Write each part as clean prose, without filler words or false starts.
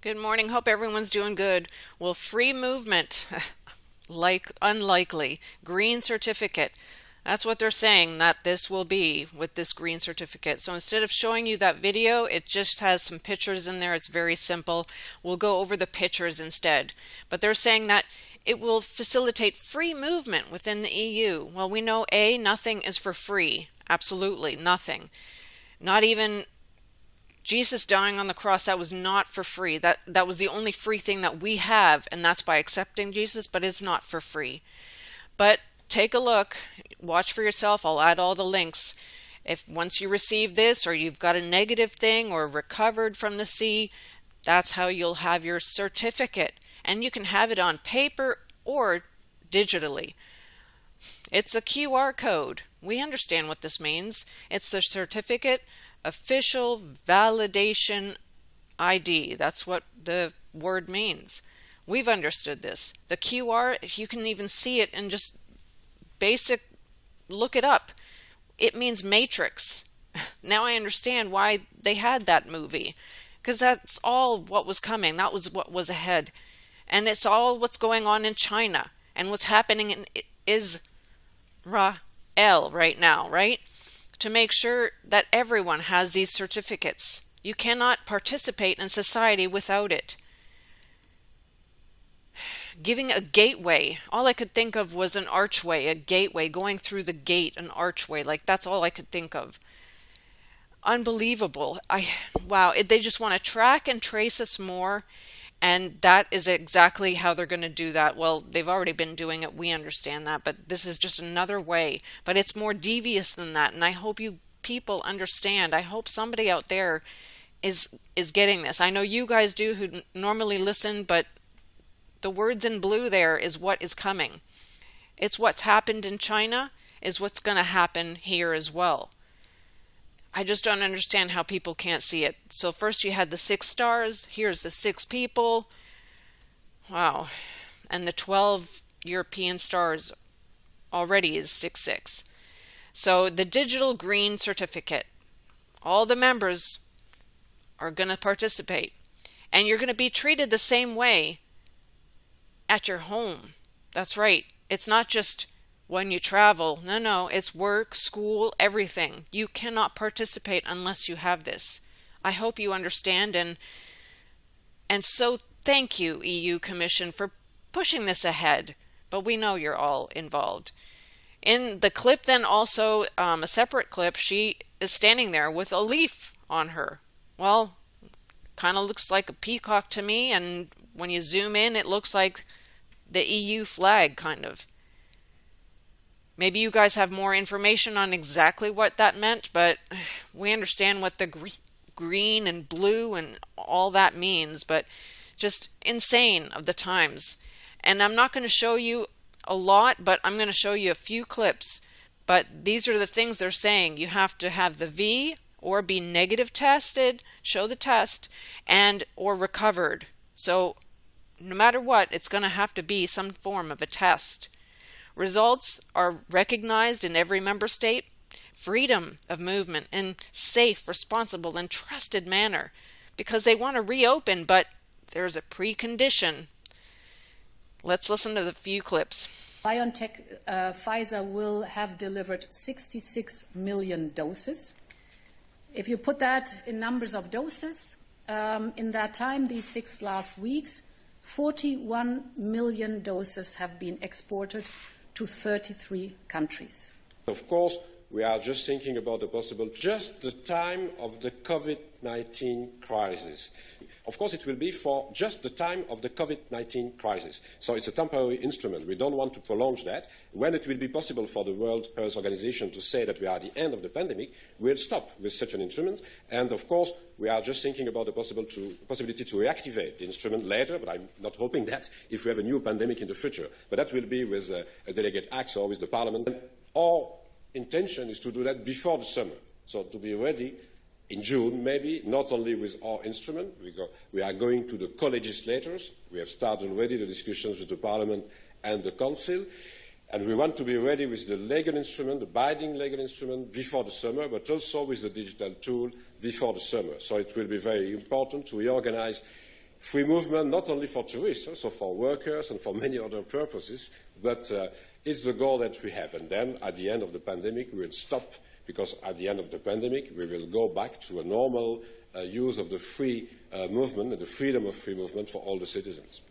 Good morning. Hope everyone's doing good. Well, free movement, like unlikely. Green certificate. That's what they're saying that this will be with this green certificate. So instead of showing you that video, it just has some pictures in there. It's very simple. We'll go over the pictures instead. But they're saying that it will facilitate free movement within the EU. Well, we know nothing is for free. Absolutely nothing. Not even Jesus dying on the cross, that was not for free. That was the only free thing that we have, and that's by accepting Jesus, but it's not for free. But take a look, watch for yourself. I'll add all the links. If once you receive this, or you've got a negative thing, or recovered from the sea, that's how you'll have your certificate. And you can have it on paper or digitally. It's a QR code. We understand what this means. It's the certificate official validation ID. That's what the word means. We've understood this. The QR, you can even see it in just basic, look it up. It means matrix. Now I understand why they had that movie, because that's all what was coming. That was what was ahead. And it's all what's going on in China and what's happening in Israel right now, right? To make sure that everyone has these certificates. You cannot participate in society without it. Giving a gateway. All I could think of was an archway, a gateway, going through the gate, an archway. Like, that's all I could think of. Unbelievable. Wow, they just want to track and trace us more. And that is exactly how they're going to do that. Well, they've already been doing it. We understand that. But this is just another way. But it's more devious than that. And I hope you people understand. I hope somebody out there is getting this. I know you guys do who normally listen, but the words in blue there is what is coming. It's what's happened in China is what's going to happen here as well. I just don't understand how people can't see it. So first you had the 6 stars. Here's the 6 people. Wow. And the 12 European stars already is 666. So the digital green certificate. All the members are going to participate. And you're going to be treated the same way at your home. That's right. It's not just when you travel. No, it's work, school, everything. You cannot participate unless you have this. I hope you understand, and so thank you, EU Commission, for pushing this ahead. But we know you're all involved. In the clip then also, a separate clip, she is standing there with a leaf on her. Well, kind of looks like a peacock to me, and when you zoom in, it looks like the EU flag, kind of. Maybe you guys have more information on exactly what that meant, but we understand what the green and blue and all that means, but just insane of the times. And I'm not going to show you a lot, but I'm going to show you a few clips. But these are the things they're saying. You have to have the V or be negative tested, show the test, and or recovered. So no matter what, it's going to have to be some form of a test. Results are recognized in every member state. Freedom of movement in safe, responsible, and trusted manner, because they want to reopen, but there's a precondition. Let's listen to the few clips. BioNTech, Pfizer will have delivered 66 million doses. If you put that in numbers of doses, in that time, these 6 last weeks, 41 million doses have been exported to 33 countries. Of course, we are just thinking about just the time of the COVID-19 crisis. Of course, it will be for just the time of the COVID-19 crisis. So it's a temporary instrument. We don't want to prolong that. When it will be possible for the World Health Organization to say that we are at the end of the pandemic, we'll stop with such an instrument. And of course, we are just thinking about the possibility to reactivate the instrument later, but I'm not hoping that if we have a new pandemic in the future. But that will be with a delegate act or with the Parliament. Our intention is to do that before the summer, so to be ready in June, maybe, not only with our instrument. We are going to the co-legislators. We have started already the discussions with the Parliament and the Council. And we want to be ready with the legal instrument, the binding legal instrument, before the summer, but also with the digital tool before the summer. So it will be very important to reorganize free movement, not only for tourists, also for workers and for many other purposes, but it's the goal that we have. And then at the end of the pandemic, we will stop, because at the end of the pandemic, we will go back to a normal use of the free movement and the freedom of free movement for all the citizens.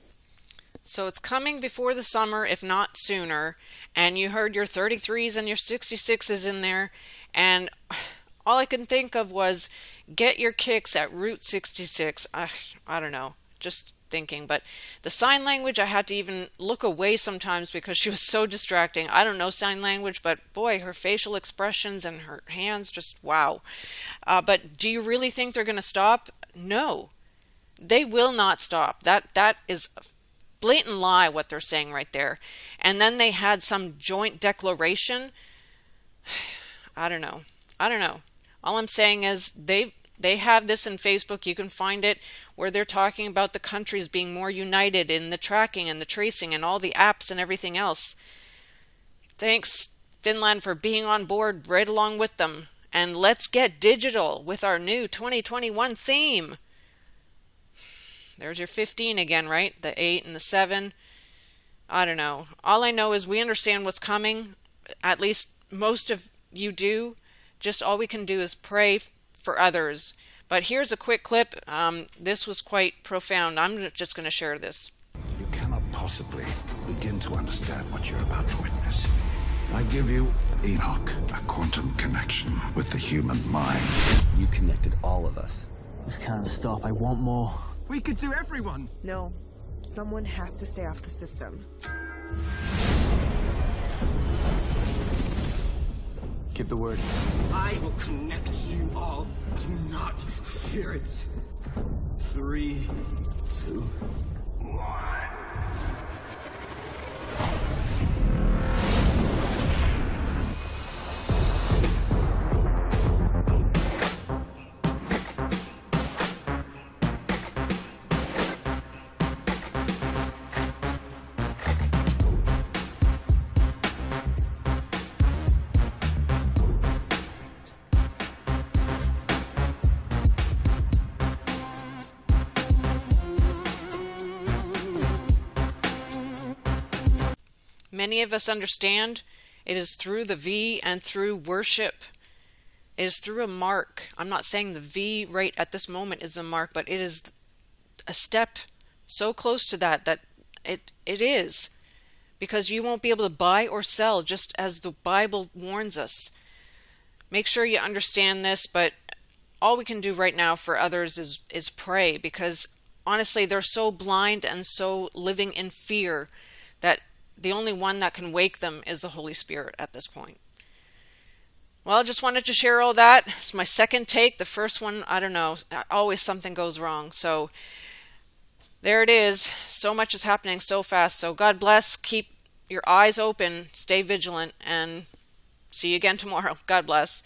So it's coming before the summer, if not sooner, and you heard your 33s and your 66s in there, and all I could think of was get your kicks at Route 66. I don't know, just thinking. But the sign language, I had to even look away sometimes because she was so distracting. I don't know sign language, but boy, her facial expressions and her hands, just wow. But do you really think they're going to stop? No, they will not stop. That is a blatant lie what they're saying right there. And then they had some joint declaration. I don't know. All I'm saying is they have this in Facebook. You can find it where they're talking about the countries being more united in the tracking and the tracing and all the apps and everything else. Thanks, Finland, for being on board right along with them. And let's get digital with our new 2021 theme. There's your 15 again, right? The 8 and the 7. I don't know. All I know is we understand what's coming. At least most of you do. Just all we can do is pray for others. But here's a quick clip. This was quite profound. I'm just going to share this. You cannot possibly begin to understand what you're about to witness. I give you, Enoch, a quantum connection with the human mind. You connected all of us. This can't stop. I want more. We could do everyone. No. Someone has to stay off the system. Give the word. I will connect you all. Do not fear it. 3, 2, 1. Many of us understand it is through the V and through worship. It is through a mark. I'm not saying the V right at this moment is a mark, but it is a step so close to that it is. Because you won't be able to buy or sell, just as the Bible warns us. Make sure you understand this, but all we can do right now for others is pray, because honestly they're so blind and so living in fear that the only one that can wake them is the Holy Spirit at this point. Well, I just wanted to share all that. It's my second take. The first one, I don't know, always something goes wrong. So there it is. So much is happening so fast. So God bless. Keep your eyes open. Stay vigilant. And see you again tomorrow. God bless.